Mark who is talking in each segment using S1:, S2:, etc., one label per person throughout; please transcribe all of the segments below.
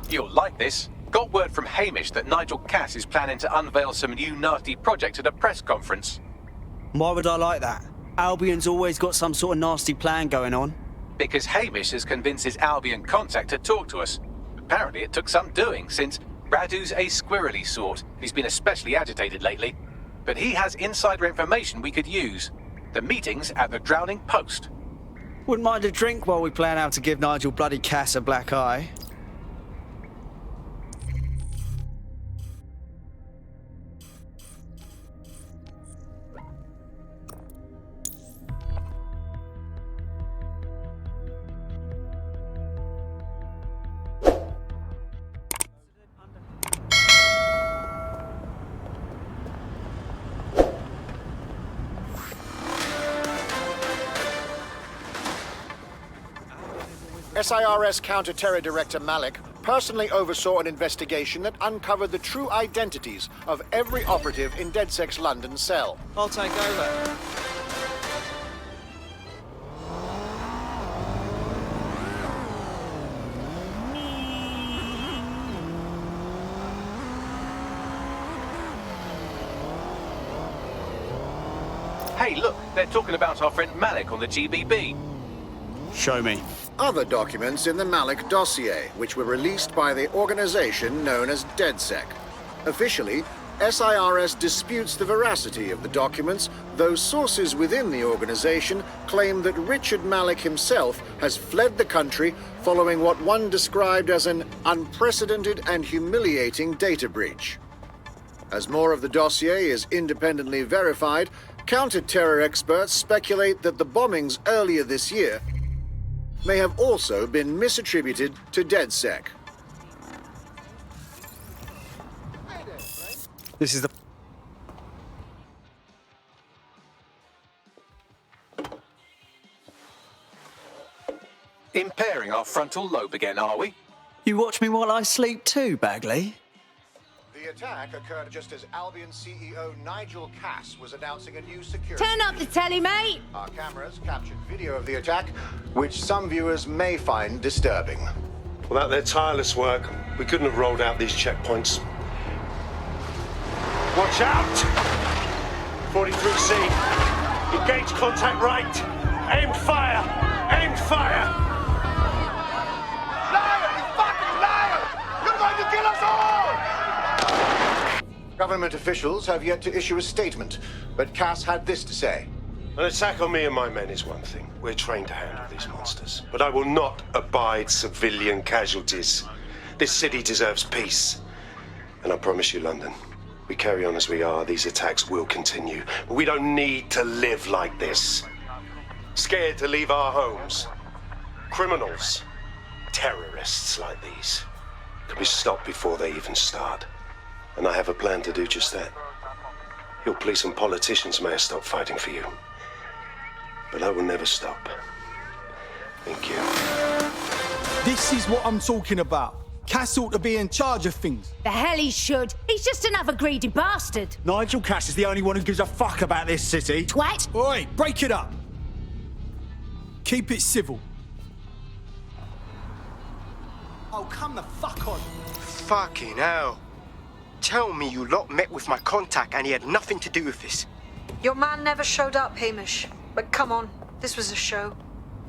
S1: You'll like this. Got word from Hamish that Nigel Cass is planning to unveil some new nasty project at a press conference.
S2: Why would I like that? Albion's always got some sort of nasty plan going on.
S1: Because Hamish has convinced his Albion contact to talk to us. Apparently it took some doing, since Radu's a squirrely sort. He's been especially agitated lately. But he has insider information we could use. The meeting's at the Drowning Post.
S2: Wouldn't mind a drink while we plan how to give Nigel bloody Cass a black eye.
S3: SIRS Counter-Terror Director Malik personally oversaw an investigation that uncovered the true identities of every operative in DedSec's London cell.
S2: I'll take over.
S1: Hey, look, they're talking about our friend Malik on the GBB.
S2: Show me.
S3: Other documents in the Malik dossier, which were released by the organization known as DedSec. Officially, SIRS disputes the veracity of the documents, though sources within the organization claim that Richard Malik himself has fled the country following what one described as an unprecedented and humiliating data breach. As more of the dossier is independently verified, counter-terror experts speculate that the bombings earlier this year may have also been misattributed to DedSec.
S2: This is the...
S1: Impairing our frontal lobe again, are we?
S2: You watch me while I sleep too, Bagley?
S3: The attack occurred just as Albion CEO Nigel Cass was announcing a new security...
S4: Turn up the telly, mate!
S3: Our cameras captured video of the attack, which some viewers may find disturbing.
S5: Without their tireless work, we couldn't have rolled out these checkpoints. Watch out! 43C. Engage contact right. Aimed fire! Aimed fire!
S3: Liar! You fucking liar! You're going to kill us all! Government officials have yet to issue a statement, but Cass had this to say.
S5: An attack on me and my men is one thing. We're trained to handle these monsters. But I will not abide civilian casualties. This city deserves peace. And I promise you, London, we carry on as we are, these attacks will continue. But we don't need to live like this. Scared to leave our homes. Criminals, terrorists like these can be stopped before they even start. And I have a plan to do just that. Your police and politicians may have stopped fighting for you. But I will never stop. Thank you.
S6: This is what I'm talking about. Cass ought to be in charge of things.
S4: The hell he should. He's just another greedy bastard.
S2: Nigel Cass is the only one who gives a fuck about this city.
S4: Twat.
S6: Oi, break it up. Keep it civil. Oh, come the fuck on.
S7: Fucking hell. Tell me you lot met with my contact and he had nothing to do with this.
S8: Your man never showed up, Hamish. But come on, this was a show.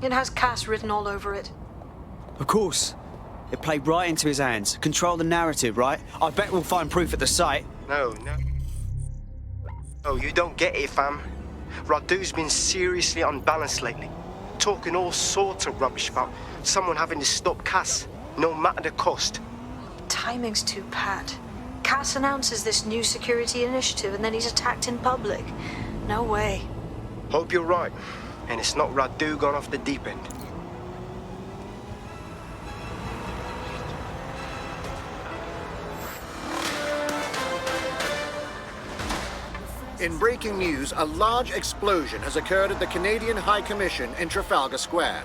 S8: It has Cass written all over it.
S2: Of course. It played right into his hands. Control the narrative, right? I bet we'll find proof at the site.
S7: No. Oh, you don't get it, fam. Radu's been seriously unbalanced lately. Talking all sorts of rubbish about someone having to stop Cass, no matter the cost.
S8: Timing's too pat. Cass announces this new security initiative and then he's attacked in public. No way.
S7: Hope you're right. And it's not Radu gone off the deep end.
S3: In breaking news, a large explosion has occurred at the Canadian High Commission in Trafalgar Square.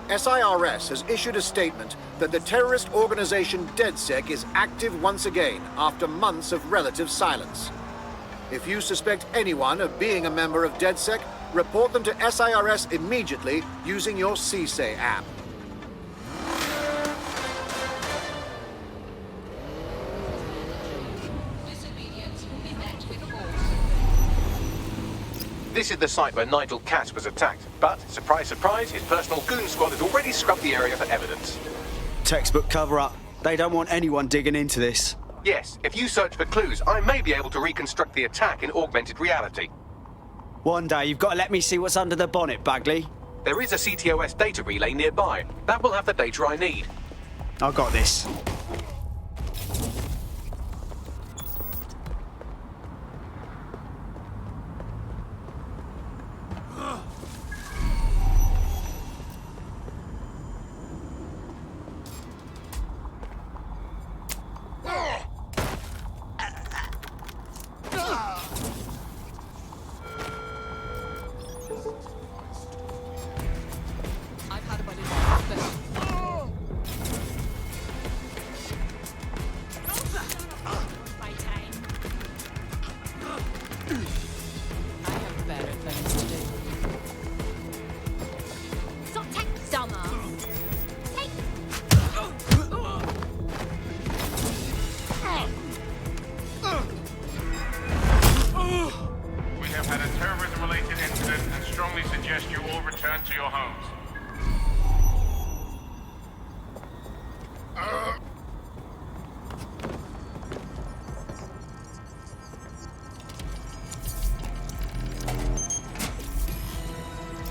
S3: SIRS has issued a statement that the terrorist organization DedSec is active once again after months of relative silence. If you suspect anyone of being a member of DedSec, report them to SIRS immediately using your CSAY app.
S1: This is the site where Nigel Cass was attacked, but, surprise, surprise, his personal goon squad had already scrubbed the area for evidence.
S2: Textbook cover-up. They don't want anyone digging into this.
S1: Yes, if you search for clues, I may be able to reconstruct the attack in augmented reality.
S2: One day, you've got to let me see what's under the bonnet, Bagley.
S1: There is a CTOS data relay nearby. That will have the data I need.
S2: I got this.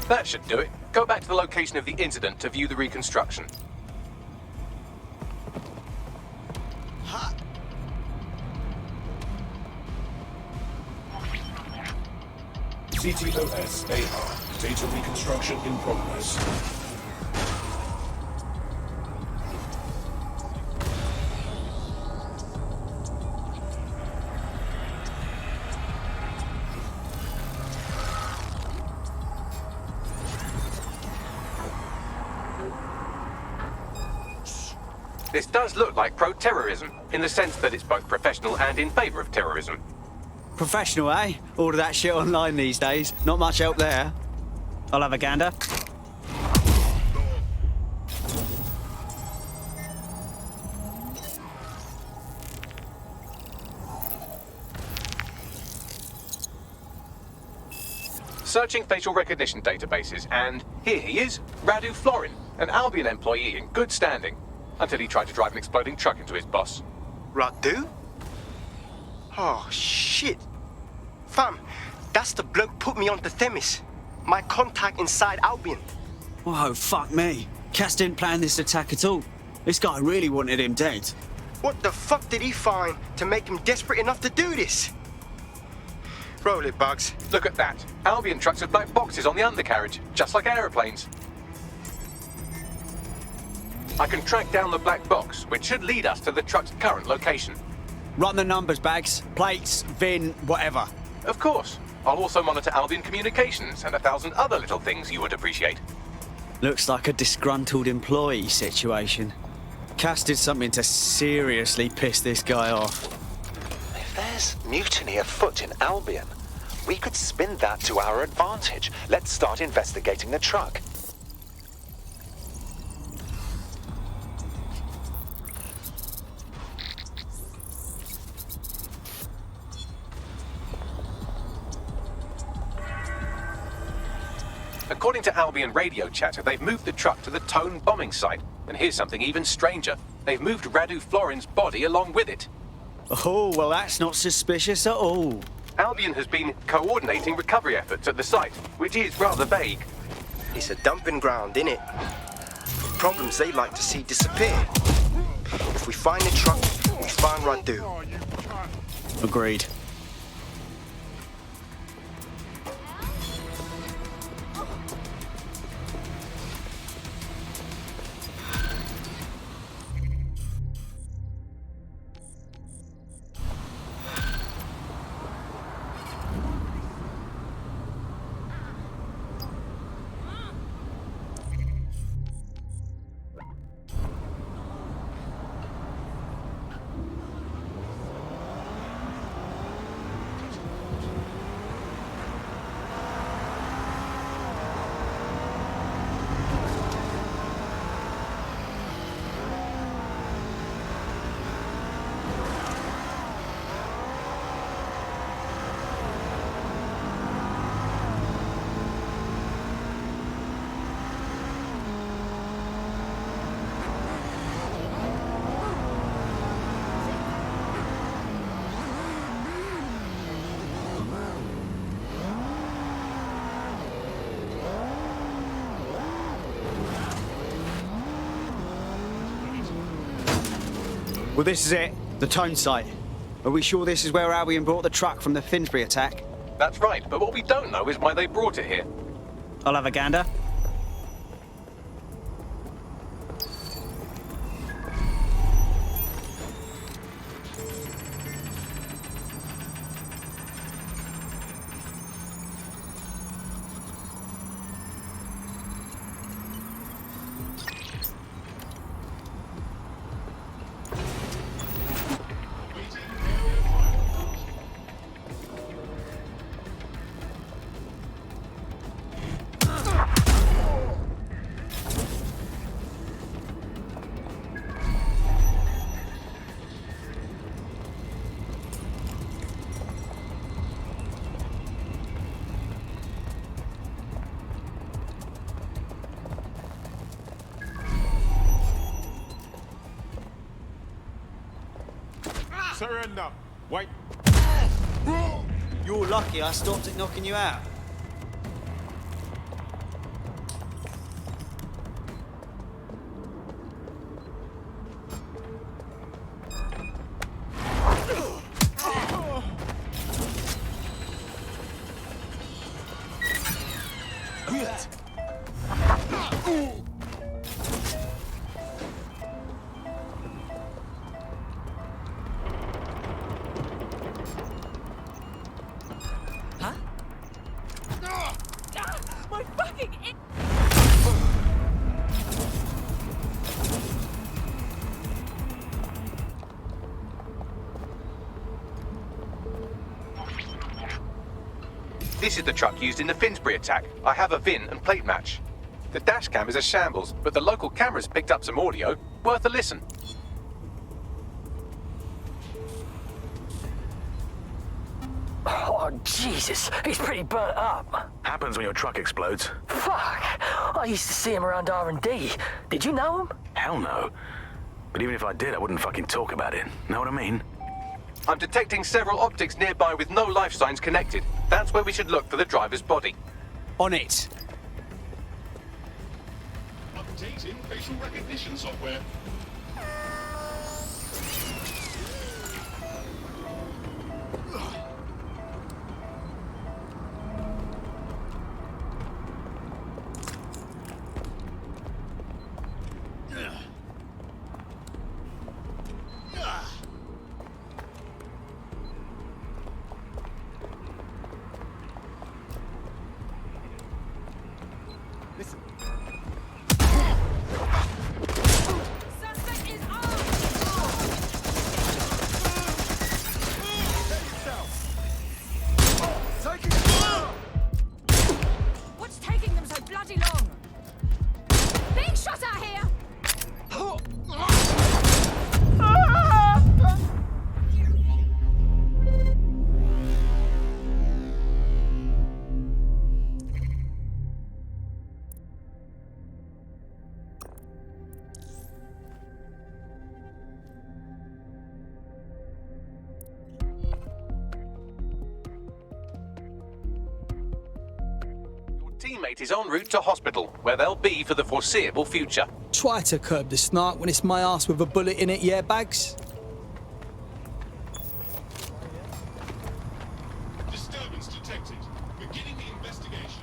S1: That should do it. Go back to the location of the incident to view the reconstruction.
S9: CTOS AR. Data reconstruction in progress.
S1: This does look like pro-terrorism, in the sense that it's both professional and in favour of terrorism.
S2: Professional, eh? All of that shit online these days. Not much help there. I'll have a gander.
S1: Searching facial recognition databases, and here he is, Radu Florin, an Albion employee in good standing, until he tried to drive an exploding truck into his boss.
S7: Radu? Oh, shit. Fam, that's the bloke put me onto Themis. My contact inside Albion.
S2: Whoa, fuck me. Cass didn't plan this attack at all. This guy really wanted him dead.
S7: What the fuck did he find to make him desperate enough to do this? Roll it, Bugs.
S1: Look at that. Albion trucks with black boxes on the undercarriage, just like aeroplanes. I can track down the black box, which should lead us to the truck's current location.
S2: Run the numbers, Bags. Plates, VIN, whatever.
S1: Of course. I'll also monitor Albion communications and 1,000 other little things you would appreciate.
S2: Looks like a disgruntled employee situation. Cass did something to seriously piss this guy off.
S10: If there's mutiny afoot in Albion, we could spin that to our advantage. Let's start investigating the truck.
S1: According to Albion radio chatter, they've moved the truck to the Tone bombing site. And here's something even stranger. They've moved Radu Florin's body along with it.
S2: Oh, well, that's not suspicious at all.
S1: Albion has been coordinating recovery efforts at the site, which is rather vague.
S7: It's a dumping ground, innit? Problems they like to see disappear. If we find the truck, we find Radu.
S2: Agreed. Well, this is it. The tone site. Are we sure this is where Albion brought the truck from the Finsbury attack?
S1: That's right, but what we don't know is why they brought it here.
S2: I'll have a gander.
S9: Surrender. Wait.
S2: You're lucky I stopped it knocking you out.
S4: My fucking...
S1: This is the truck used in the Finsbury attack. I have a VIN and plate match. The dash cam is a shambles, but the local cameras picked up some audio. Worth a listen.
S11: Oh, Jesus, he's pretty burnt up.
S12: Happens when your truck explodes.
S11: Fuck, I used to see him around R&D. Did you know him?
S12: Hell no. But even if I did, I wouldn't fucking talk about it. Know what I mean?
S1: I'm detecting several optics nearby with no life signs connected. That's where we should look for the driver's body.
S2: On it.
S9: Updating facial recognition software.
S4: What's taking them so bloody long? Being shot at here!
S1: Teammate is en route to hospital, where they'll be for the foreseeable future.
S6: Try to curb the snark when it's my ass with a bullet in it, yeah, Bags?
S9: Disturbance detected. Beginning the investigation.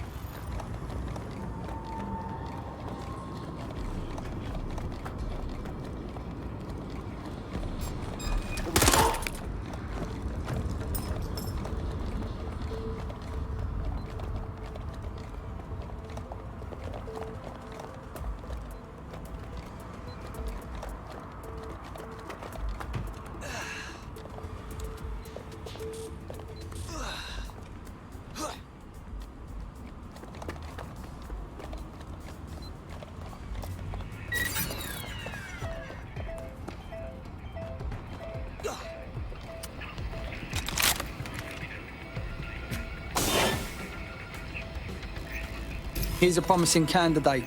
S6: Here's a promising candidate.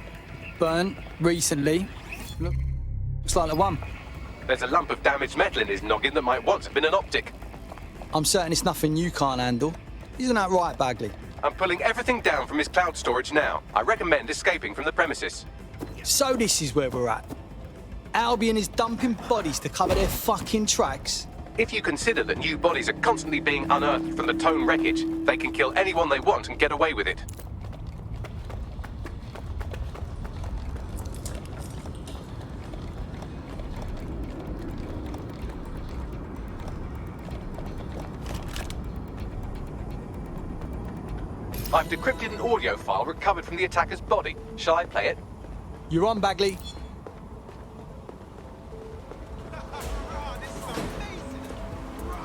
S6: Burnt recently. Looks like the one.
S1: There's a lump of damaged metal in his noggin that might once have been an optic.
S6: I'm certain it's nothing you can't handle. Isn't that right, Bagley?
S1: I'm pulling everything down from his cloud storage now. I recommend escaping from the premises.
S6: So this is where we're at. Albion is dumping bodies to cover their fucking tracks.
S1: If you consider that new bodies are constantly being unearthed from the Tone wreckage, they can kill anyone they want and get away with it. I've decrypted an audio file recovered from the attacker's body. Shall I play it?
S6: You're on, Bagley.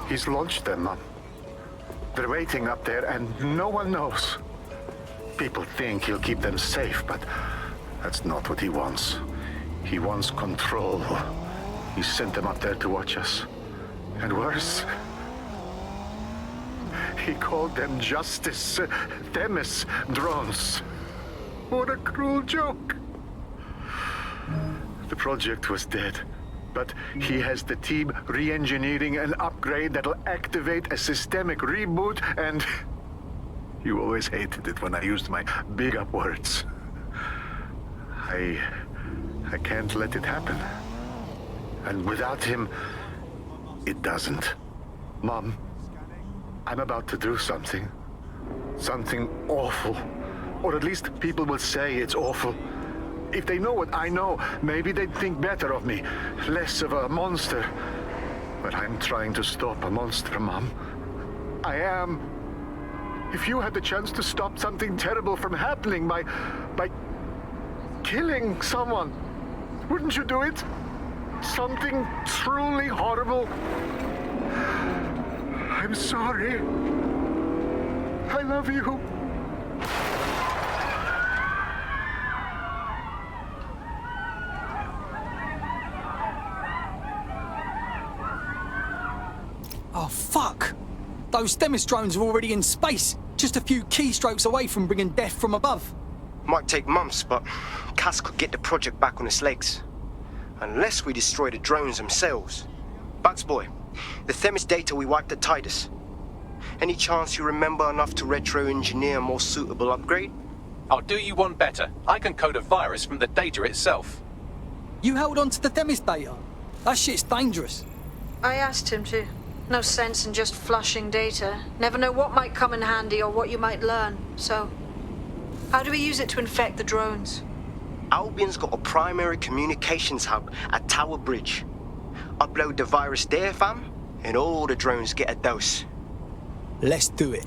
S13: He's launched them, Mum. They're waiting up there and no one knows. People think he'll keep them safe, but that's not what he wants. He wants control. He sent them up there to watch us. And worse, he called them Justice Themis drones. What a cruel joke. The project was dead, but he has the team re-engineering an upgrade that'll activate a systemic reboot, and you always hated it when I used my big up words. I can't let it happen. And without him, it doesn't. Mom, I'm about to do something. Something awful. Or at least people will say it's awful. If they know what I know, maybe they'd think better of me. Less of a monster. But I'm trying to stop a monster, Mom. I am. If you had the chance to stop something terrible from happening by killing someone, wouldn't you do it? Something truly horrible. I'm sorry. I love you.
S6: Oh, fuck! Those Themis drones are already in space, just a few keystrokes away from bringing death from above.
S7: Might take months, but Cass could get the project back on its legs. Unless we destroy the drones themselves. Bugs boy, the Themis data we wiped at Titus. Any chance you remember enough to retro-engineer a more suitable upgrade?
S1: I'll do you one better. I can code a virus from the data itself.
S6: You held on to the Themis data? That shit's dangerous.
S8: I asked him to. No sense in just flushing data. Never know what might come in handy or what you might learn. So, how do we use it to infect the drones?
S7: Albion's got a primary communications hub at Tower Bridge. Upload the virus there, fam, and all the drones get a dose.
S6: Let's do it.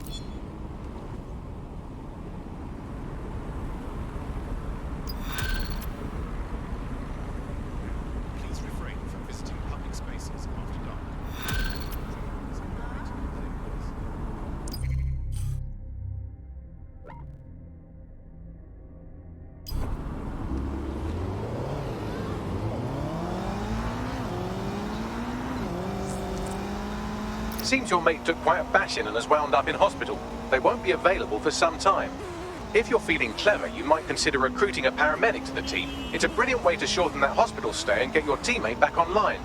S9: Please refrain from visiting public spaces after dark.
S1: Seems your mate took quite a bashing and has wound up in hospital. They won't be available for some time. If you're feeling clever, you might consider recruiting a paramedic to the team. It's a brilliant way to shorten that hospital stay and get your teammate back online.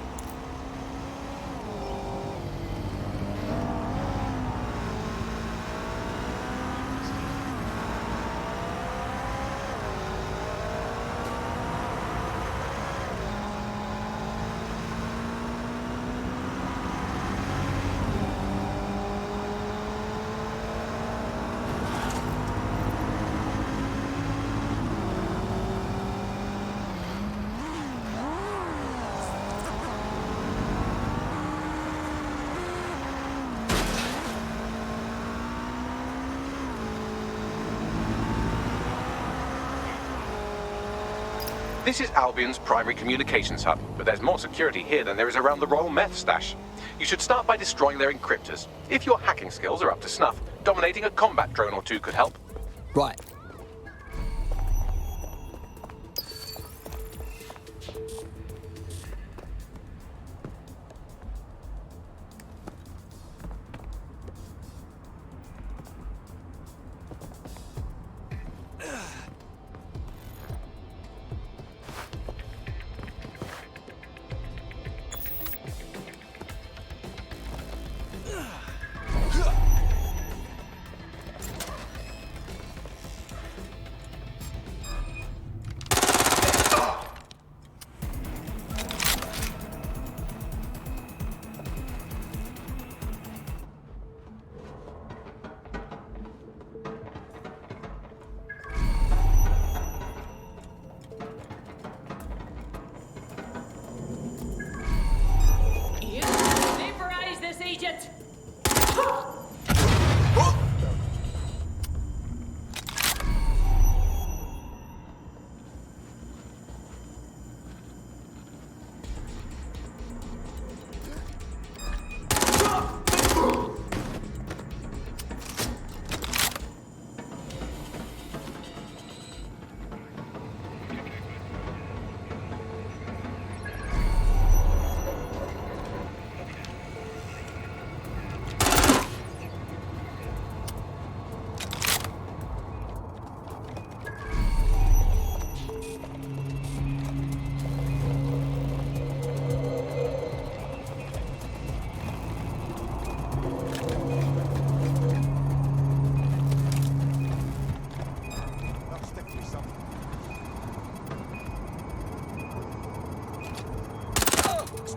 S1: This is Albion's primary communications hub, but there's more security here than there is around the Royal Meth stash. You should start by destroying their encryptors. If your hacking skills are up to snuff, dominating a combat drone or two could help.
S6: Right.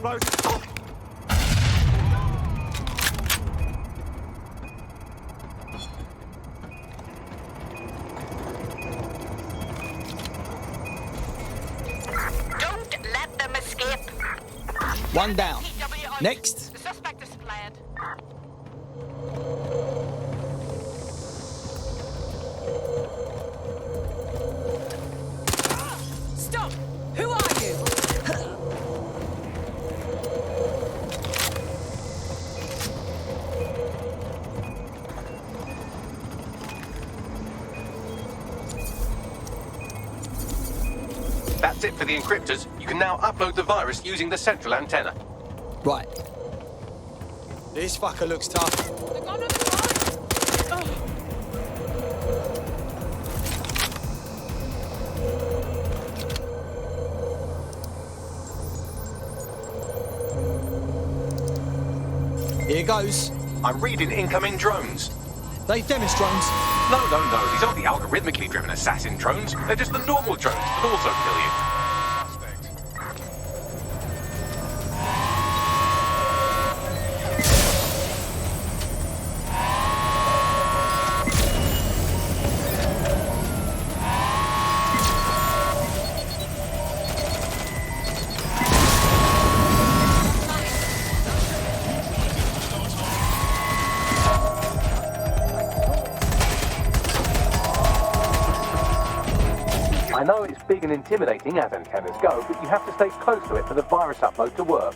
S13: exploded.
S14: Don't let them escape.
S6: One down. Next.
S14: The suspect is fled.
S4: Stop! Who are you?
S1: That's it for the encryptors. You can now upload the virus using the central antenna.
S6: Right.
S2: This fucker looks tough.
S4: They're gone on the side.
S6: Here goes.
S1: I'm reading incoming drones.
S6: They Demis drones.
S1: No, these aren't the algorithmically driven assassin drones. They're just the normal drones that also kill you. I know it's big and intimidating as antennas go, but you have to stay close to it for the virus upload to work.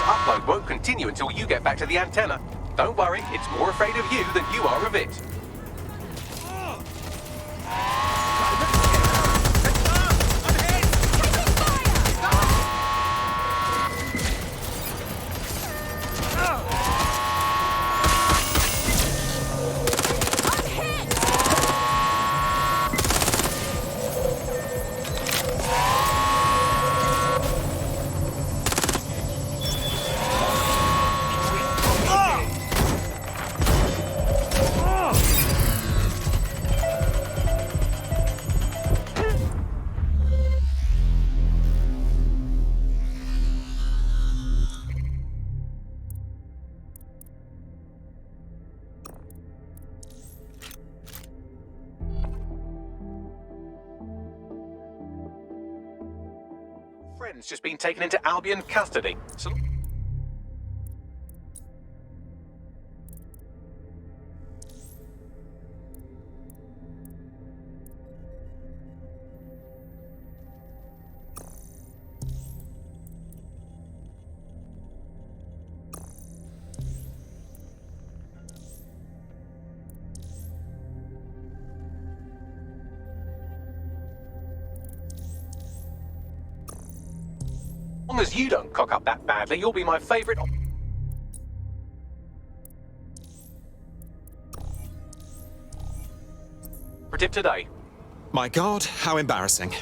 S1: Upload won't continue until you get back to the antenna. Don't worry, it's more afraid of you than you are of it. Friend's just been taken into Albion custody. So as long as you don't cock up that badly, you'll be my favourite operative today.
S15: My God, how embarrassing.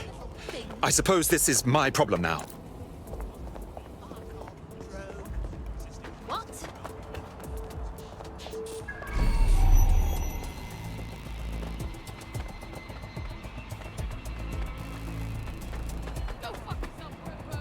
S15: I suppose this is my problem now.
S4: What? Go fuck yourself, bro.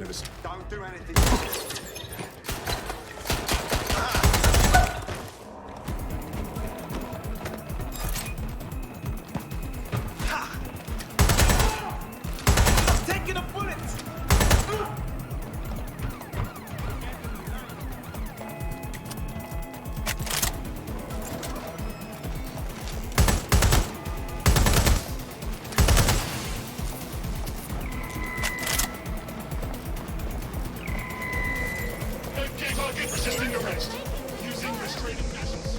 S9: Never seen.
S7: Don't do anything.
S16: I'm taking a bullet!
S9: Target resisting arrest. Using restraining measures.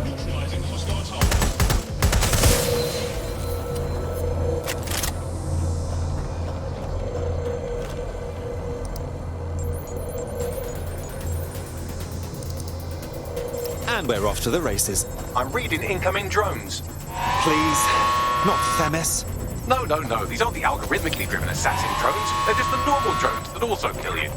S9: Neutralizing hostile target.
S15: And we're off to the races.
S1: I'm reading incoming drones.
S15: Please, not Themis.
S1: No. These aren't the algorithmically driven assassin drones. They're just the normal drones that also kill you.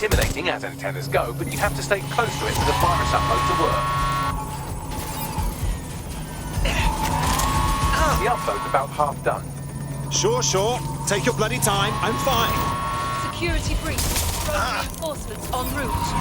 S1: Intimidating as antennas go, but you have to stay close to it for the virus upload to work. The upload's about half done.
S15: Sure. Take your bloody time. I'm fine.
S4: Security breach. Drone reinforcements en route.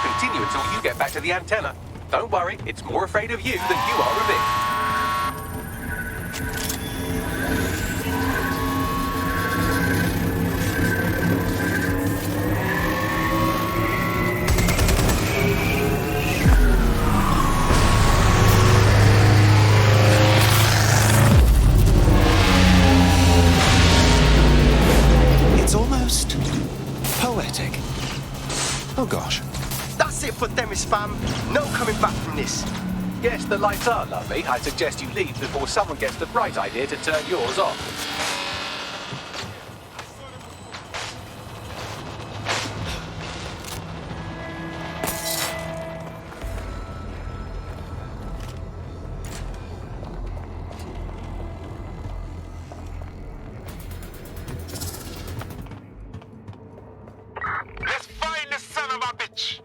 S1: Continue until you get back to the antenna. Don't worry, it's more afraid of you than you are of it.
S15: It's almost poetic. Oh gosh.
S7: That's it for Themis, fam. No coming back from this.
S1: Yes, the lights are lovely. I suggest you leave before someone gets the bright idea to turn yours off.
S5: Let's find the son of a bitch!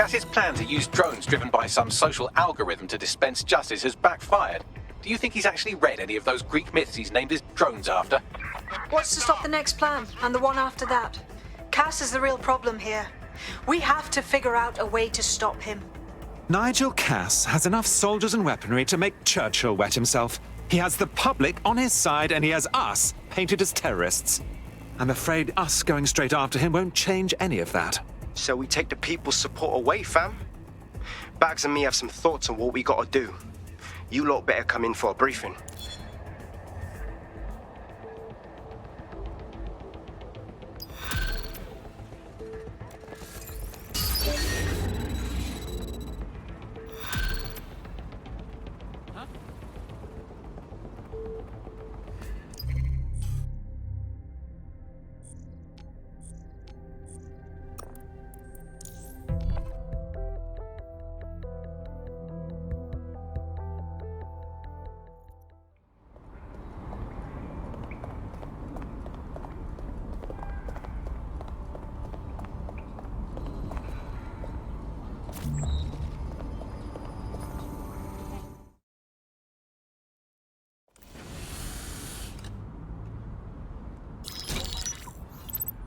S1: Cass's plan to use drones driven by some social algorithm to dispense justice has backfired. Do you think he's actually read any of those Greek myths he's named his drones after?
S8: What's to stop the next plan, and the one after that? Cass is the real problem here. We have to figure out a way to stop him.
S15: Nigel Cass has enough soldiers and weaponry to make Churchill wet himself. He has the public on his side, and he has us painted as terrorists. I'm afraid us going straight after him won't change any of that.
S7: So we take the people's support away, fam? Bags and me have some thoughts on what we gotta do. You lot better come in for a briefing.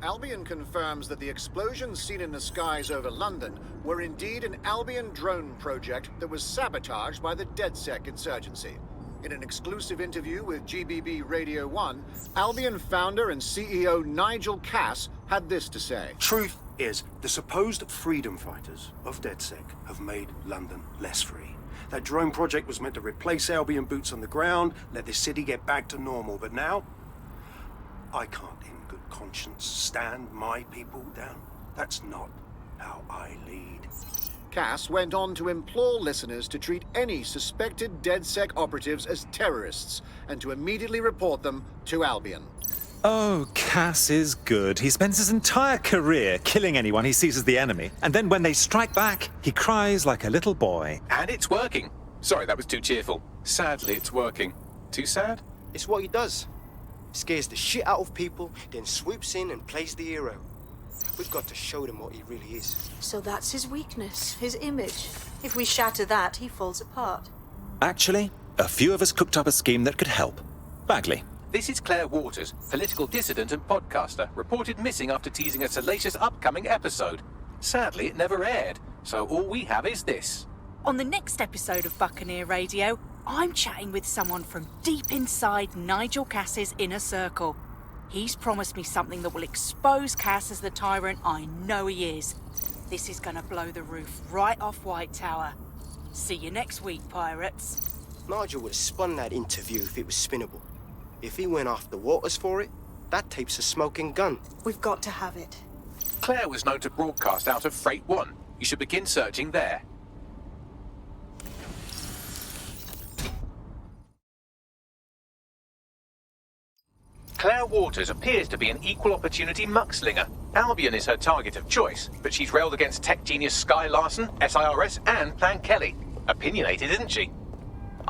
S3: Albion confirms that the explosions seen in the skies over London were indeed an Albion drone project that was sabotaged by the DedSec insurgency. In an exclusive interview with GBB Radio 1, Albion founder and CEO Nigel Cass had this to say.
S5: Truth is, the supposed freedom fighters of DedSec have made London less free. That drone project was meant to replace Albion boots on the ground, let the city get back to normal, but now I can't in good conscience stand my people down. That's not how I lead.
S3: Cass went on to implore listeners to treat any suspected DedSec operatives as terrorists and to immediately report them to Albion.
S15: Oh, Cass is good. He spends his entire career killing anyone he sees as the enemy, and then when they strike back, he cries like a little boy.
S1: And it's working. Sorry, that was too cheerful. Sadly, it's working. Too sad?
S7: It's what he does. Scares the shit out of people, then swoops in and plays the hero. We've got to show them what he really is.
S8: So that's his weakness, his image. If we shatter that, he falls apart.
S15: Actually, a few of us cooked up a scheme that could help. Bagley.
S1: This is Claire Waters, political dissident and podcaster, reported missing after teasing a salacious upcoming episode. Sadly, it never aired, so all we have is this.
S14: On the next episode of Buccaneer Radio, I'm chatting with someone from deep inside Nigel Cass's inner circle. He's promised me something that will expose Cass as the tyrant I know he is. This is gonna blow the roof right off White Tower. See you next week, pirates.
S7: Nigel would have spun that interview if it was spinnable. If he went after Waters for it, that tape's a smoking gun.
S8: We've got to have it.
S1: Claire was known to broadcast out of Freight 1. You should begin searching there. Claire Waters appears to be an equal opportunity muckslinger. Albion is her target of choice, but she's railed against tech genius Sky Larson, SIRS, and Plan Kelly. Opinionated, isn't she?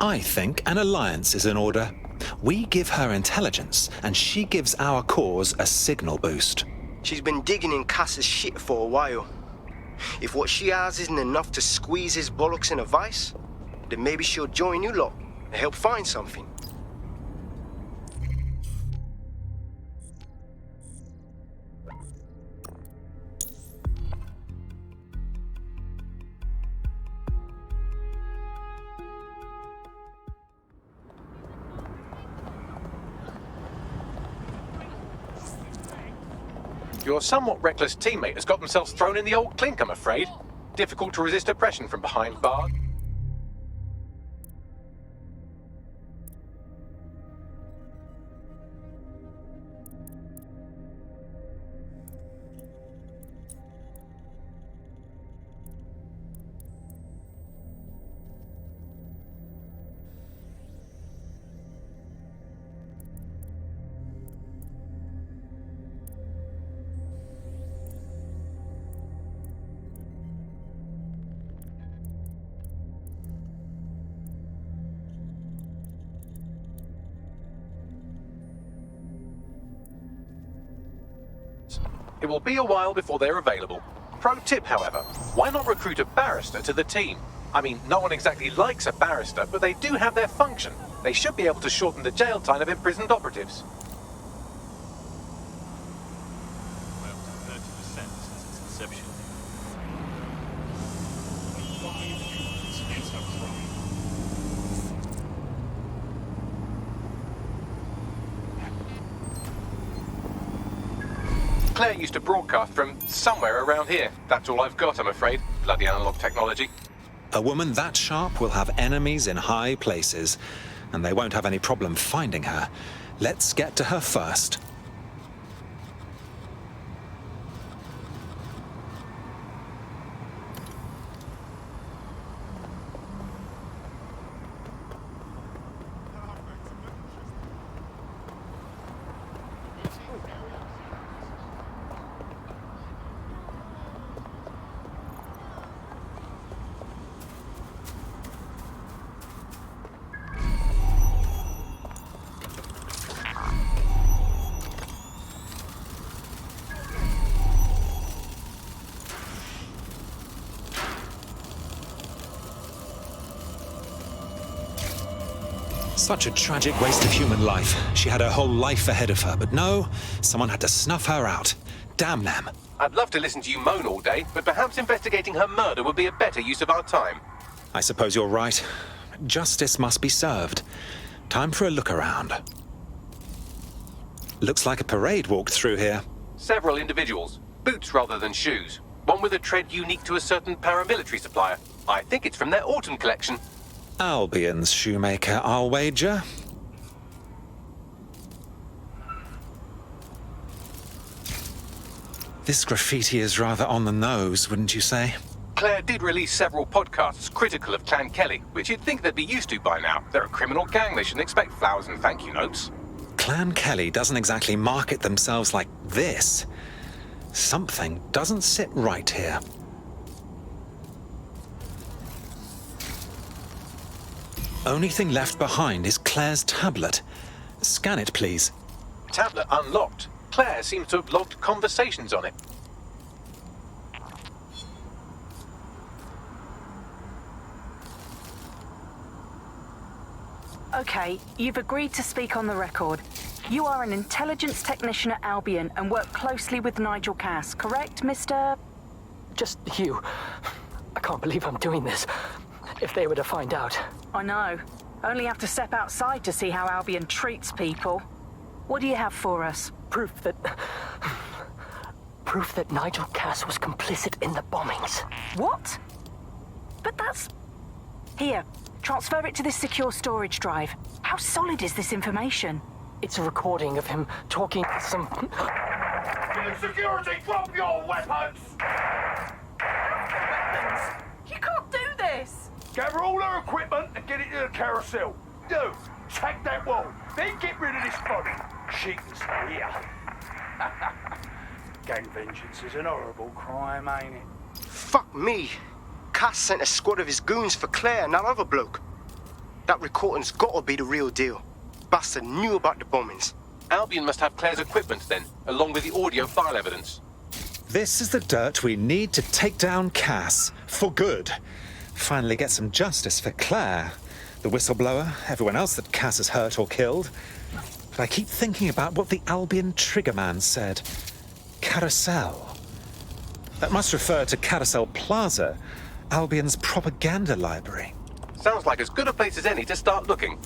S15: I think an alliance is in order. We give her intelligence, and she gives our cause a signal boost.
S7: She's been digging in Cass's shit for a while. If what she has isn't enough to squeeze his bollocks in a vice, then maybe she'll join you lot and help find something.
S1: Your somewhat reckless teammate has got themselves thrown in the old clink, I'm afraid. Difficult to resist oppression from behind bars. It will be a while before they're available. Pro tip, however, why not recruit a barrister to the team? I mean, no one exactly likes a barrister, but they do have their function. They should be able to shorten the jail time of imprisoned operatives. Claire used to broadcast from somewhere around here. That's all I've got, I'm afraid. Bloody analog technology.
S15: A woman that sharp will have enemies in high places, and they won't have any problem finding her. Let's get to her first. Such a tragic waste of human life. She had her whole life ahead of her, but no, someone had to snuff her out. Damn them.
S1: I'd love to listen to you moan all day, but perhaps investigating her murder would be a better use of our time.
S15: I suppose you're right. Justice must be served. Time for a look around. Looks like a parade walked through here.
S1: Several individuals. Boots rather than shoes. One with a tread unique to a certain paramilitary supplier. I think it's from their autumn collection.
S15: Albion's shoemaker, I'll wager. This graffiti is rather on the nose, wouldn't you say?
S1: Claire did release several podcasts critical of Clan Kelly, which you'd think they'd be used to by now. They're a criminal gang, they shouldn't expect flowers and thank you notes.
S15: Clan Kelly doesn't exactly market themselves like this. Something doesn't sit right here. Only thing left behind is Claire's tablet. Scan it, please.
S1: Tablet unlocked. Claire seems to have logged conversations on it.
S14: Okay, you've agreed to speak on the record. You are an intelligence technician at Albion and work closely with Nigel Cass, correct, Mr...?
S11: Just you. I can't believe I'm doing this. If they were to find out.
S14: I know. Only have to step outside to see how Albion treats people. What do you have for us?
S11: Proof that Nigel Cass was complicit in the bombings.
S14: What? But that's... Here, transfer it to this secure storage drive. How solid is this information?
S11: It's a recording of him talking to some...
S16: Security, drop your weapons!
S4: You can't do this!
S16: Gather all her equipment and get it to the carousel. Do. Take that wall. Then get rid of this body. She can stay here. Gang vengeance is an horrible crime, ain't it?
S7: Fuck me. Cass sent a squad of his goons for Claire and that other bloke. That recording's gotta be the real deal. Bastard knew about the bombings.
S1: Albion must have Claire's equipment then, along with the audio file evidence.
S15: This is the dirt we need to take down Cass. For good. Finally get some justice for Claire, the whistleblower, everyone else that Cass has hurt or killed. But I keep thinking about what the Albion triggerman said. Carousel. That must refer to Carousel Plaza, Albion's propaganda library.
S1: Sounds like as good a place as any to start looking.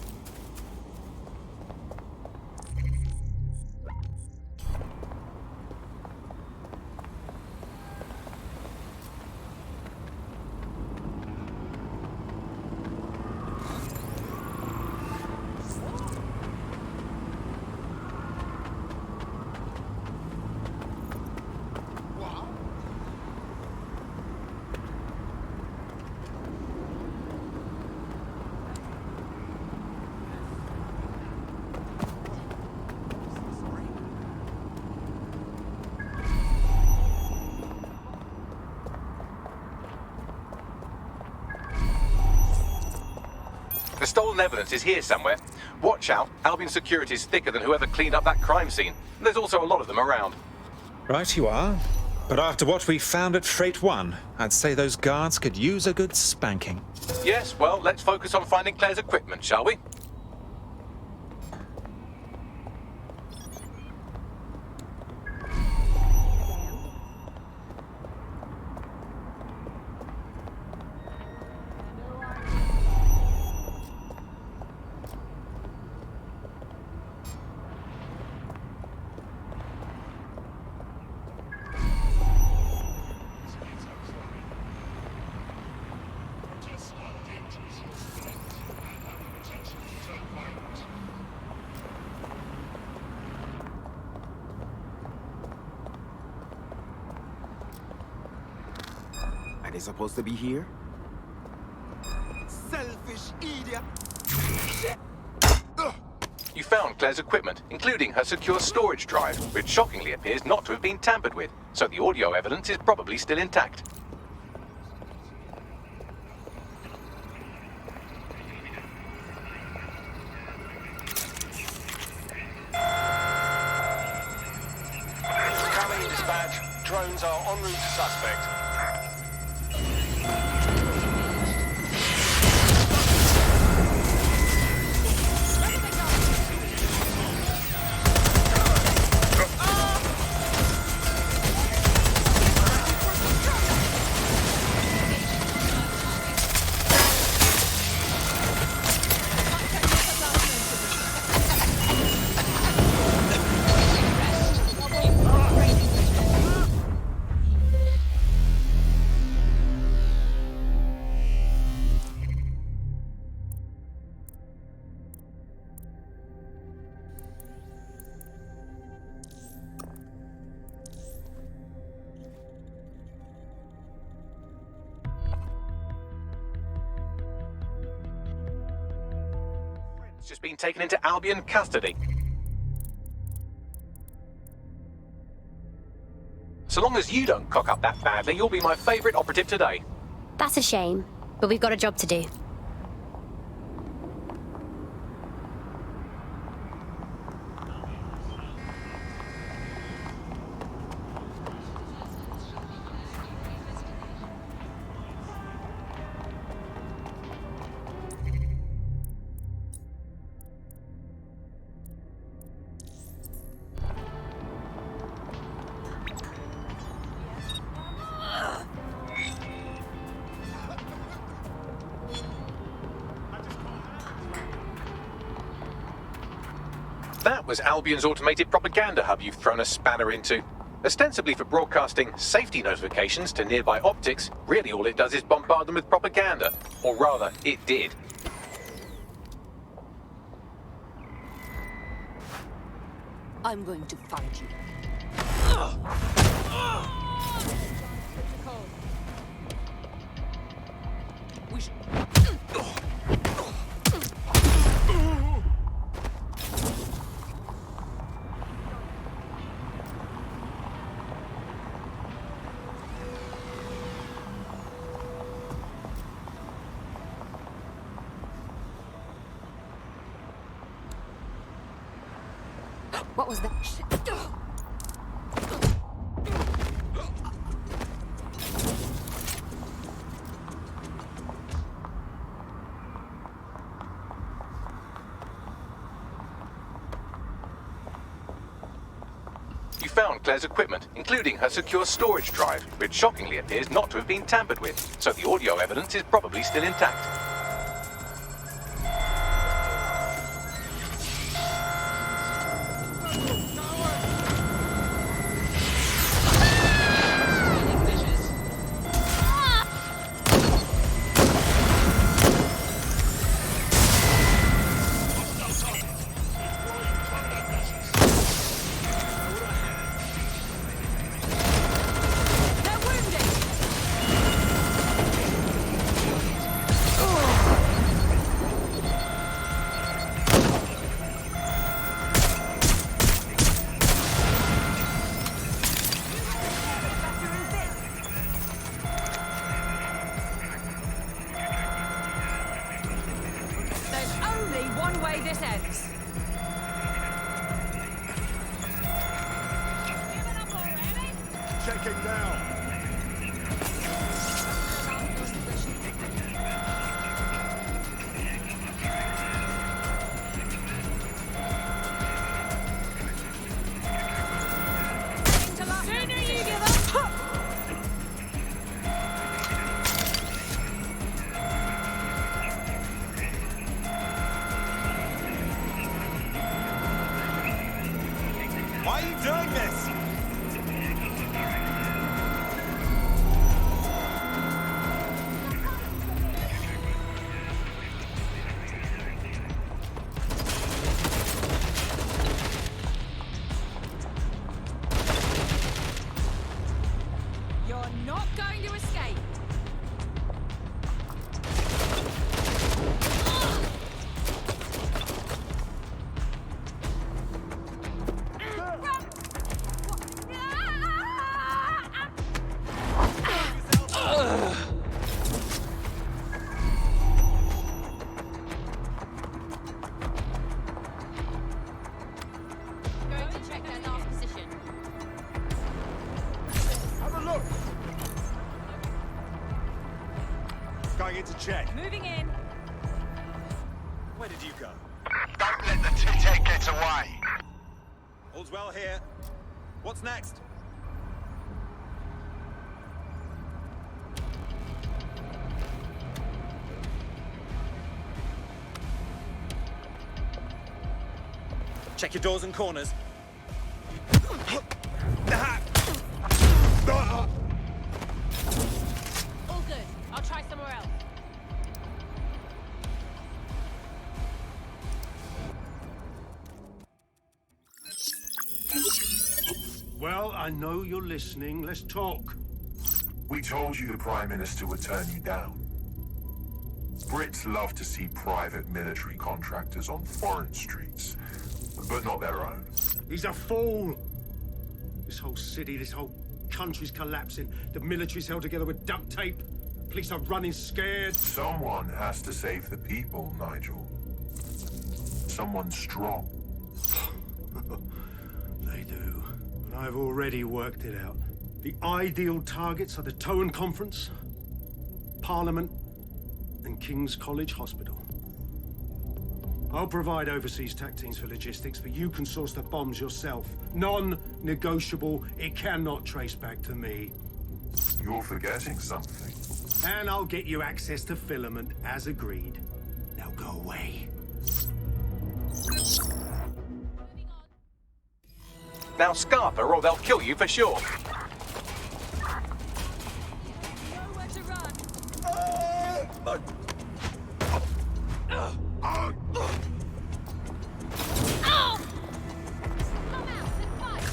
S1: The stolen evidence is here somewhere. Watch out, Albion security is thicker than whoever cleaned up that crime scene. There's also a lot of them around.
S15: Right you are. But after what we found at Freight 1, I'd say those guards could use a good spanking.
S1: Yes, well, let's focus on finding Claire's equipment, shall we?
S17: Are they supposed to be here?
S18: Selfish idiot!
S1: You found Claire's equipment, including her secure storage drive, which shockingly appears not to have been tampered with, so the audio evidence is probably still intact.
S10: Incoming dispatch. Drones are en route to suspect.
S1: Just been taken into Albion custody. So long as you don't cock up that badly, you'll be my favourite operative today.
S19: That's a shame, but we've got a job to do.
S1: That was Albion's automated propaganda hub you've thrown a spanner into. Ostensibly for broadcasting safety notifications to nearby optics, really all it does is bombard them with propaganda. Or rather, it did.
S4: I'm going to find you. We should... What was that?
S1: You found Claire's equipment, including her secure storage drive, which shockingly appears not to have been tampered with, so the audio evidence is probably still intact.
S4: One way this ends.
S13: Checking now.
S18: Why are you doing this?
S4: You're not going to escape. Going to check their last position.
S16: Have a look. Going in to check.
S4: Moving in.
S18: Where did you go?
S20: Don't let the tit-head get away.
S18: All's well here. What's next? Check your doors and corners.
S4: All good. I'll try somewhere else.
S16: Well, I know you're listening. Let's talk.
S9: We told you the Prime Minister would turn you down. Brits love to see private military contractors on foreign streets, but not their own.
S16: He's a fool. This whole city, this whole country's collapsing. The military's held together with duct tape. Police are running scared.
S9: Someone has to save the people, Nigel. Someone strong.
S16: They do. And I've already worked it out. The ideal targets are the Towan Conference, Parliament, and King's College Hospital. I'll provide overseas tac teams for logistics, but you can source the bombs yourself. Non-negotiable. It cannot trace back to me.
S9: You're forgetting something.
S16: And I'll get you access to filament, as agreed. Now go away.
S1: Now scarper or they'll kill you for sure.
S4: Nowhere to run. Ow! Come out and fight.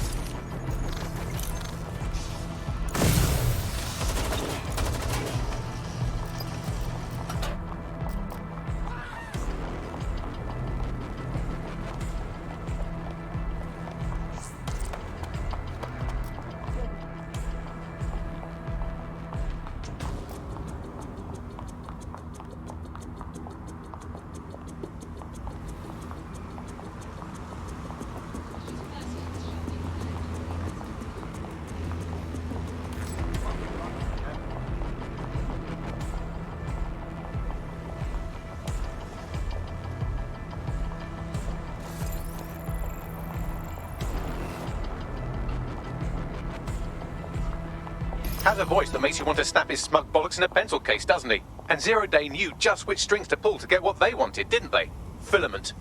S1: Has a voice that makes you want to snap his smug bollocks in a pencil case, doesn't he? And Zero Day knew just which strings to pull to get what they wanted, didn't they? Filament.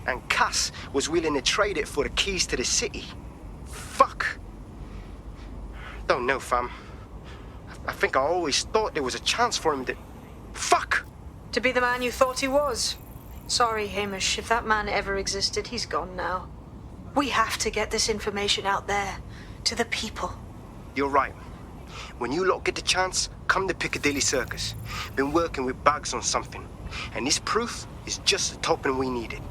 S7: And Cass was willing to trade it for the keys to the city. Fuck. Don't know, fam. I think I always thought there was a chance for him to... Fuck!
S8: To be the man you thought he was. Sorry, Hamish. If that man ever existed, he's gone now. We have to get this information out there, to the people.
S7: You're right. When you lot get the chance, come to Piccadilly Circus. Been working with Bags on something. And this proof is just the token we needed.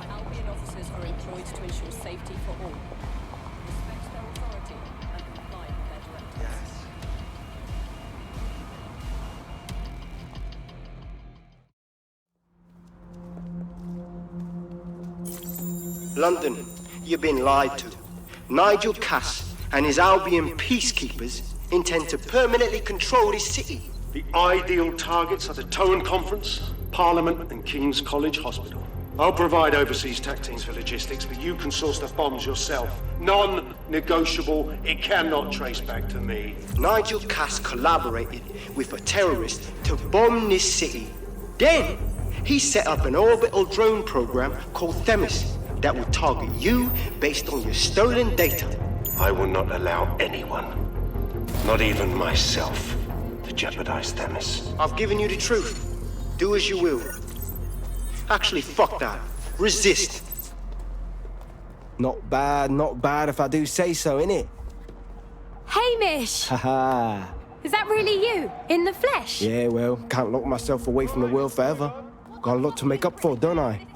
S4: Albion officers are employed to ensure safety for all. Respect their authority and comply with their directives.
S7: London, you've been lied to. Nigel Cass and his Albion peacekeepers intend to permanently control this city.
S16: The ideal targets are the Toan Conference, Parliament, and King's College Hospital. I'll provide overseas tactics for logistics, but you can source the bombs yourself. Non-negotiable. It cannot trace back to me.
S7: Nigel Cass collaborated with a terrorist to bomb this city. Then, he set up an orbital drone program called Themis that will target you based on your stolen data.
S5: I will not allow anyone, not even myself, to jeopardize Themis.
S7: I've given you the truth. Do as you will. Actually, fuck that. Resist.
S21: Not bad if I do say so, innit?
S19: Hamish!
S21: Haha.
S19: Is that really you? In the flesh?
S21: Yeah, well, can't lock myself away from the world forever. Got a lot to make up for, don't I?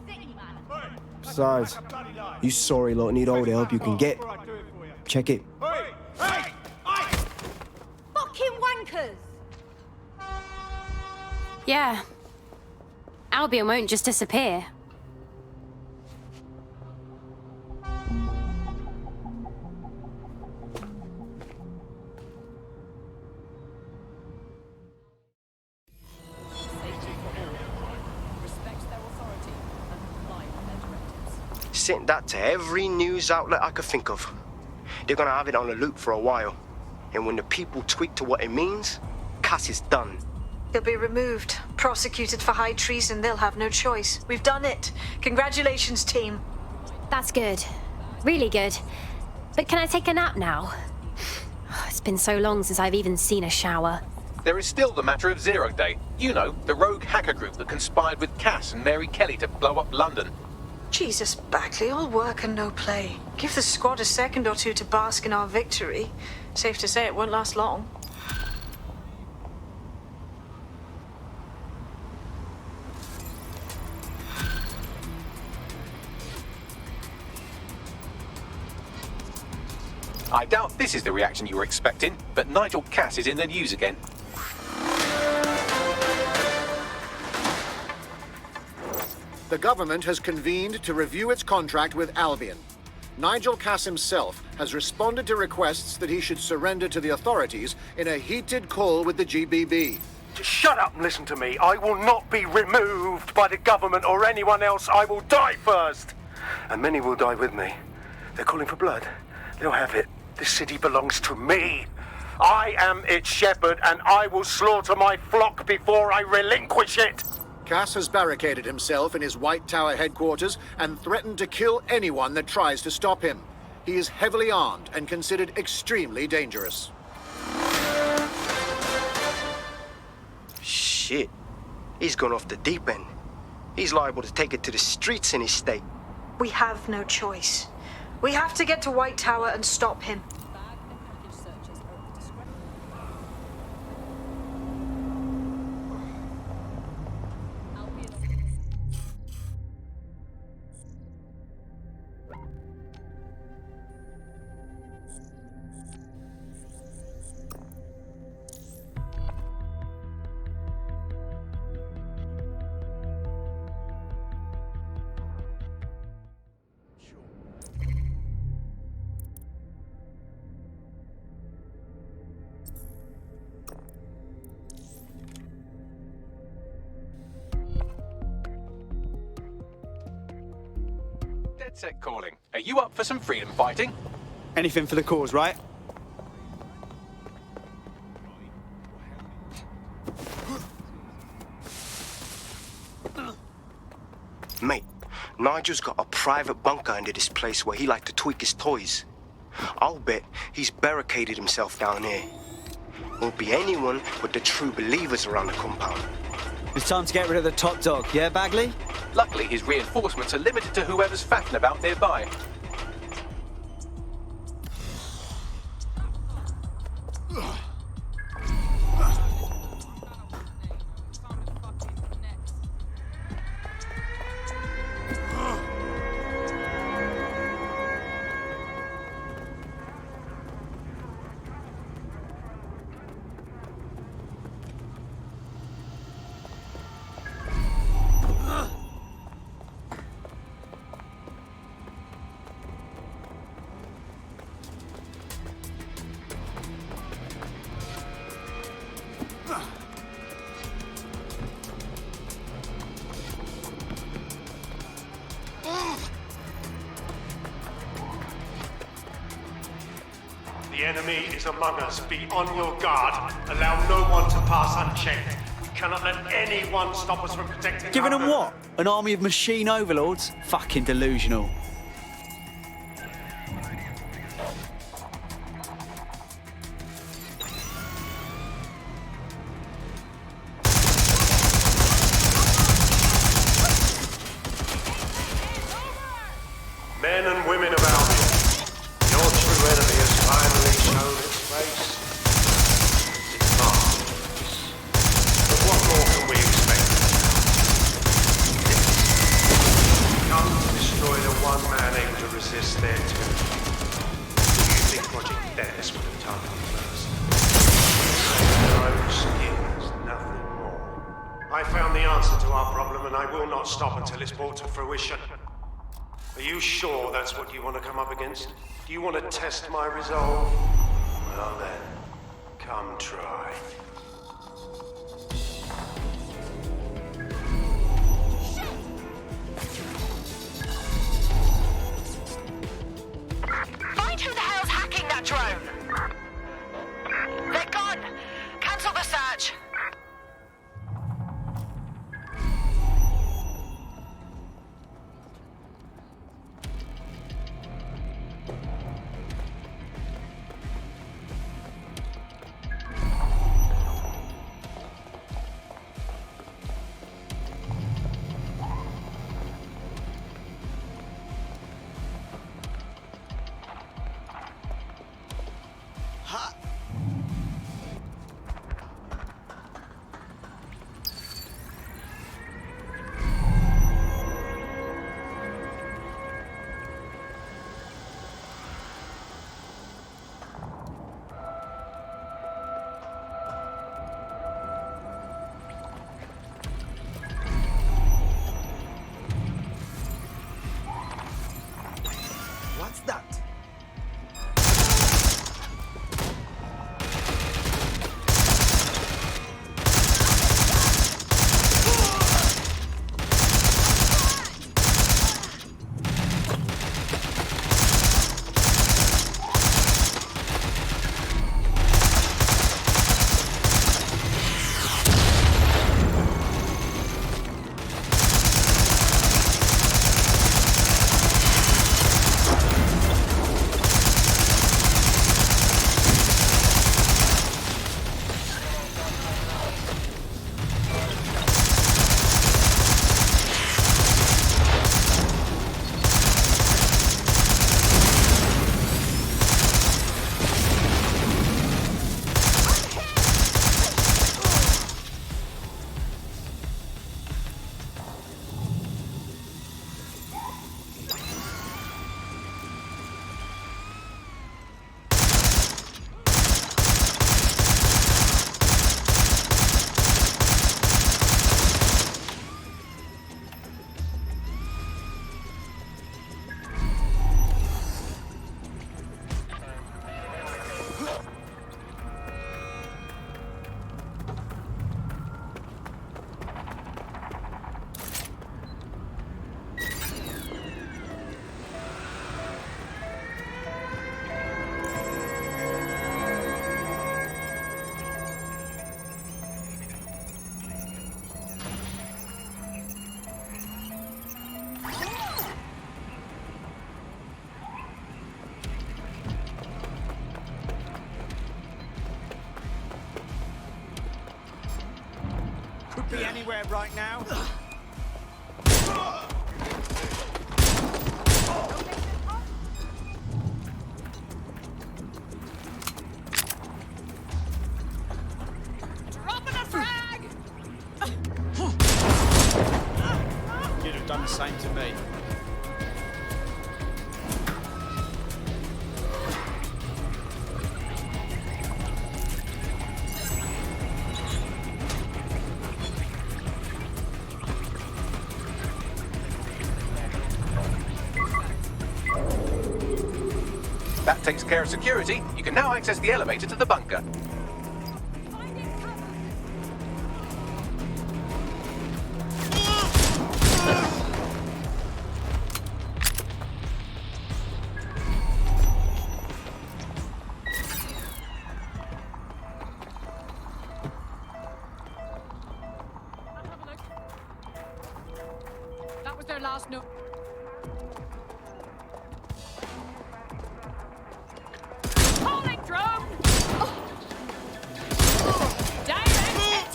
S21: Besides, you sorry lot need all the help you can get. Check it.
S14: Fucking wankers!
S19: Yeah. Albion won't just disappear.
S7: Sent that to every news outlet I could think of. They're gonna have it on a loop for a while. And when the people tweak to what it means, Cass is done.
S8: He'll be removed, prosecuted for high treason. They'll have no choice. We've done it. Congratulations, team.
S19: That's good. Really good. But can I take a nap now? It's been so long since I've even seen a shower.
S1: There is still the matter of Zero Day. You know, the rogue hacker group that conspired with Cass and Mary Kelly to blow up London.
S8: Jesus, Bagley, all work and no play. Give the squad a second or two to bask in our victory. Safe to say it won't last long.
S1: I doubt this is the reaction you were expecting, but Nigel Cass is in the news again.
S3: The government has convened to review its contract with Albion. Nigel Cass himself has responded to requests that he should surrender to the authorities in a heated call with the GBB.
S16: Just shut up and listen to me. I will not be removed by the government or anyone else. I will die first. And many will die with me. They're calling for blood. They'll have it. This city belongs to me. I am its shepherd, and I will slaughter my flock before I relinquish it.
S3: Cass has barricaded himself in his White Tower headquarters and threatened to kill anyone that tries to stop him. He is heavily armed and considered extremely dangerous.
S7: Shit. He's gone off the deep end. He's liable to take it to the streets in his state.
S8: We have no choice. We have to get to White Tower and stop him.
S1: DedSec calling. Are you up for some freedom fighting?
S2: Anything for the cause, right?
S7: Mate, Nigel's got a private bunker under this place where he liked to tweak his toys. I'll bet he's barricaded himself down here. Won't be anyone but the true believers around the compound.
S2: It's time to get rid of the top dog, yeah, Bagley?
S1: Luckily, his reinforcements are limited to whoever's faffing about nearby.
S16: The enemy is among us. Be on your guard. Allow no one to pass unchecked. We cannot let anyone stop us from protecting
S2: Giving
S16: our
S2: them what? An army of machine overlords? Fucking delusional.
S16: Men and women of Albion, your true enemy has finally shown its face. It's masterpiece. But what more can we expect? Come to destroy the one man able to resist their tyranny. Do you think Project Dennis would have targeted first? Their own skins, nothing more. I found the answer to our problem, and I will not stop until it's brought to fruition. Are you sure that's what you want to come up against? Do you want to test my resolve? Well then, come try.
S20: Find who the hell's hacking that drone! They're gone! Cancel the search!
S17: What's that?
S2: Could be anywhere right now.
S14: Dropping a frag!
S2: You'd have done the same to me.
S1: That takes care of security. You can now access the elevator to the bunker.
S4: last no. Calling drone! Direct hit!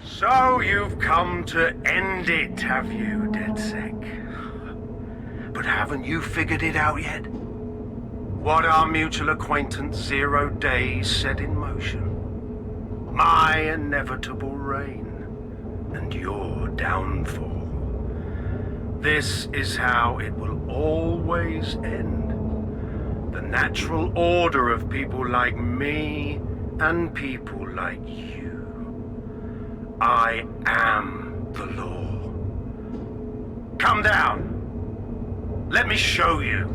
S16: So you've come to end it, have you, DedSec? But haven't you figured it out yet? What our mutual acquaintance 0 Days set in motion? My inevitable reign and your downfall. This is how it will always end. The natural order of people like me and people like you. I am the law. Come down. Let me show you.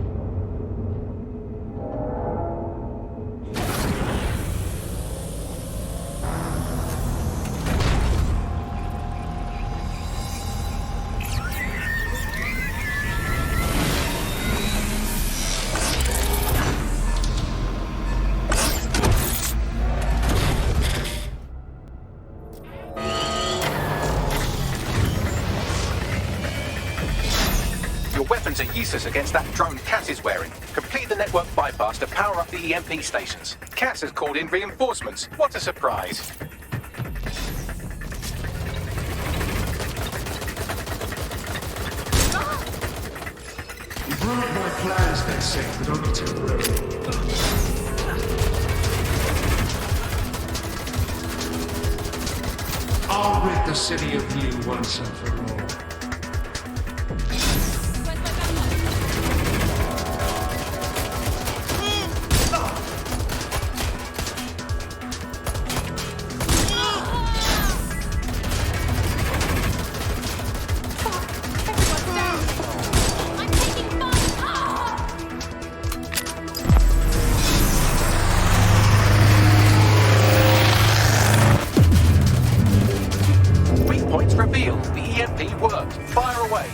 S1: Weapons are useless against that drone Cass is wearing. Complete the network bypass to power up the EMP stations. Cass has called in reinforcements. What a surprise.
S9: You've ruined my plans, DedSec, but only temporarily. I'll rid the city of you once and for all.
S1: Revealed. The EMP worked. Fire away.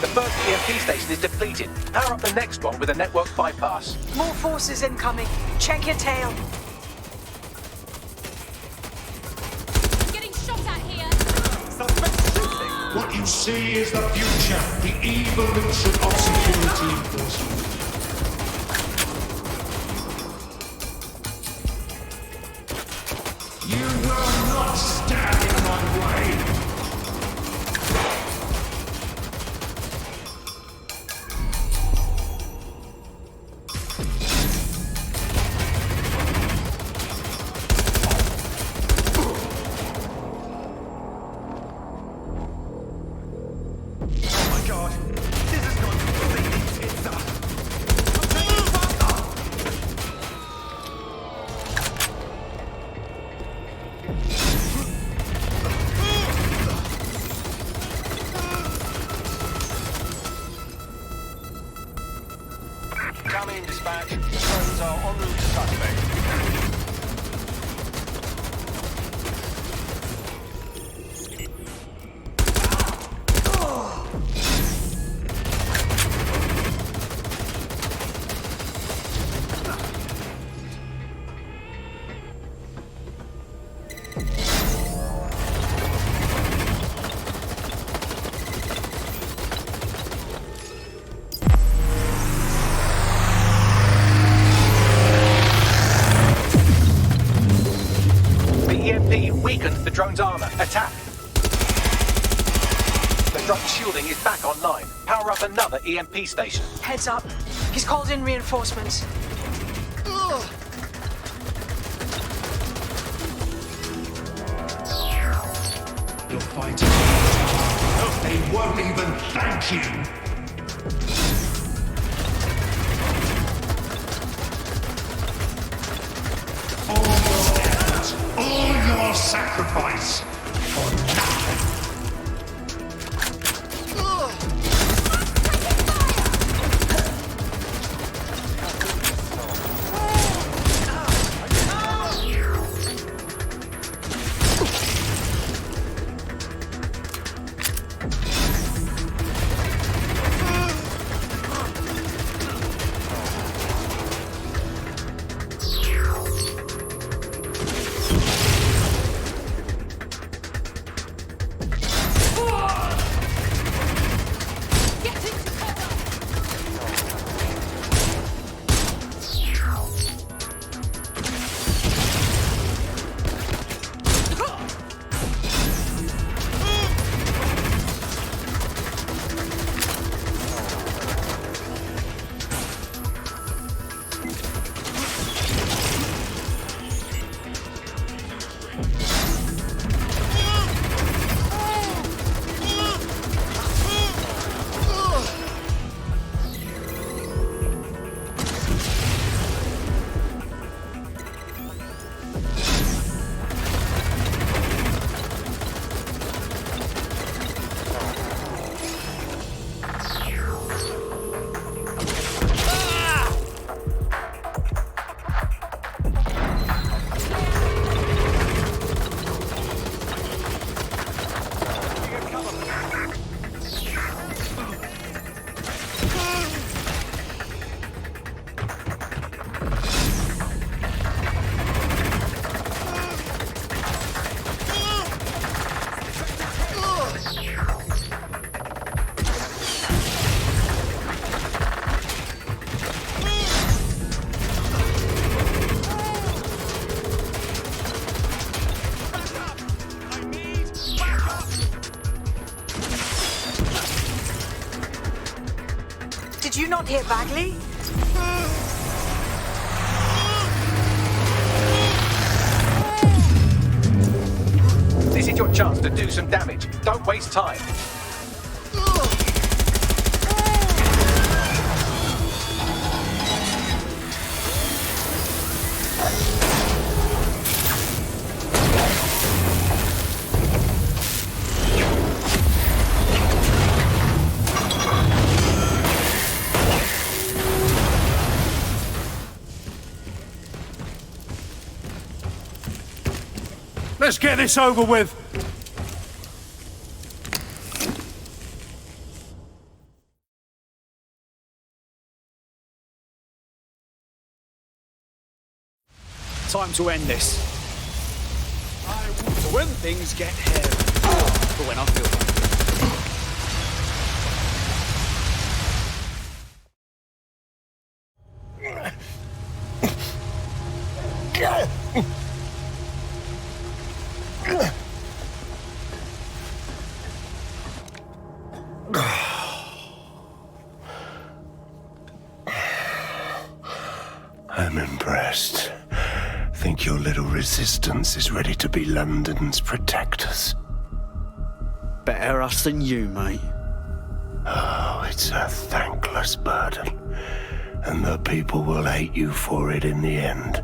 S1: The first EMP station is depleted. Power up the next one with a network bypass.
S20: More forces incoming. Check your tail.
S4: I'm getting shot at here.
S9: What you see is the future, the evolution of security enforcement. You will not stand in my way!
S17: Oh my god! This has gone completely tits up! I'm taking faster!
S10: Come in, dispatch. Drones are en route to suspect.
S1: Weakened the drone's armor. Attack! The drone's shielding is back online. Power power up another EMP station.
S8: Heads up. He's called in reinforcements.
S9: You're fighting. They won't even thank you. All your effort, all your sacrifice for nothing.
S8: Did you not hear Bagley?
S1: This is your chance to do some damage. Don't waste time.
S16: Let's get this over with.
S2: Time to end this. For when things get hairy. For when I feel
S5: I'm impressed. Think your little resistance is ready to be London's protectors?
S2: better us than you, mate.
S5: Oh, it's a thankless burden. And the people will hate you for it in the end.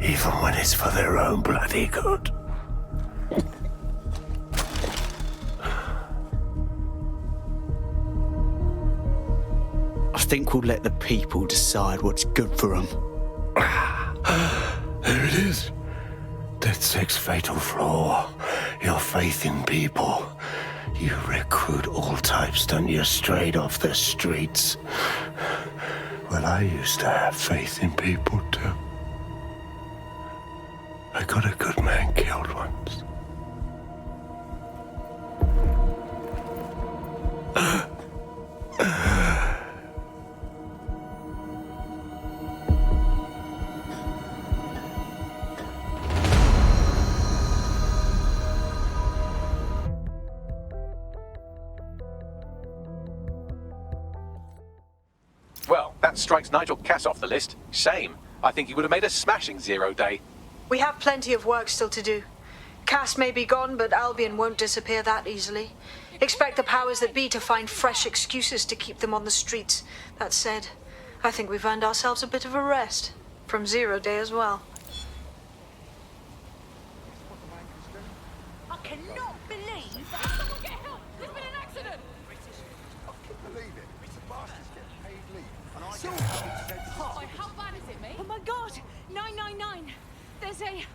S5: Even when it's for their own bloody good.
S2: I think we'll let the people decide what's good for them.
S5: There it is. DedSec's fatal flaw. Your faith in people. You recruit all types, don't you, straight off the streets. Well, I used to have faith in people, too. I got a good man killed once.
S1: That strikes Nigel Cass off the list. Shame. I think he would have made a smashing 0 day.
S8: We have plenty of work still to do. Cass may be gone, but Albion won't disappear that easily. Expect the powers that be to find fresh excuses to keep them on the streets. That said, I think we've earned ourselves a bit of a rest. From 0 day as well.
S20: I cannot believe that. Someone get help! There's been an accident!
S17: I can't believe it. The bastards get paid leave. And I get paid
S4: How bad is it, mate?
S20: Oh my god! 999! There's a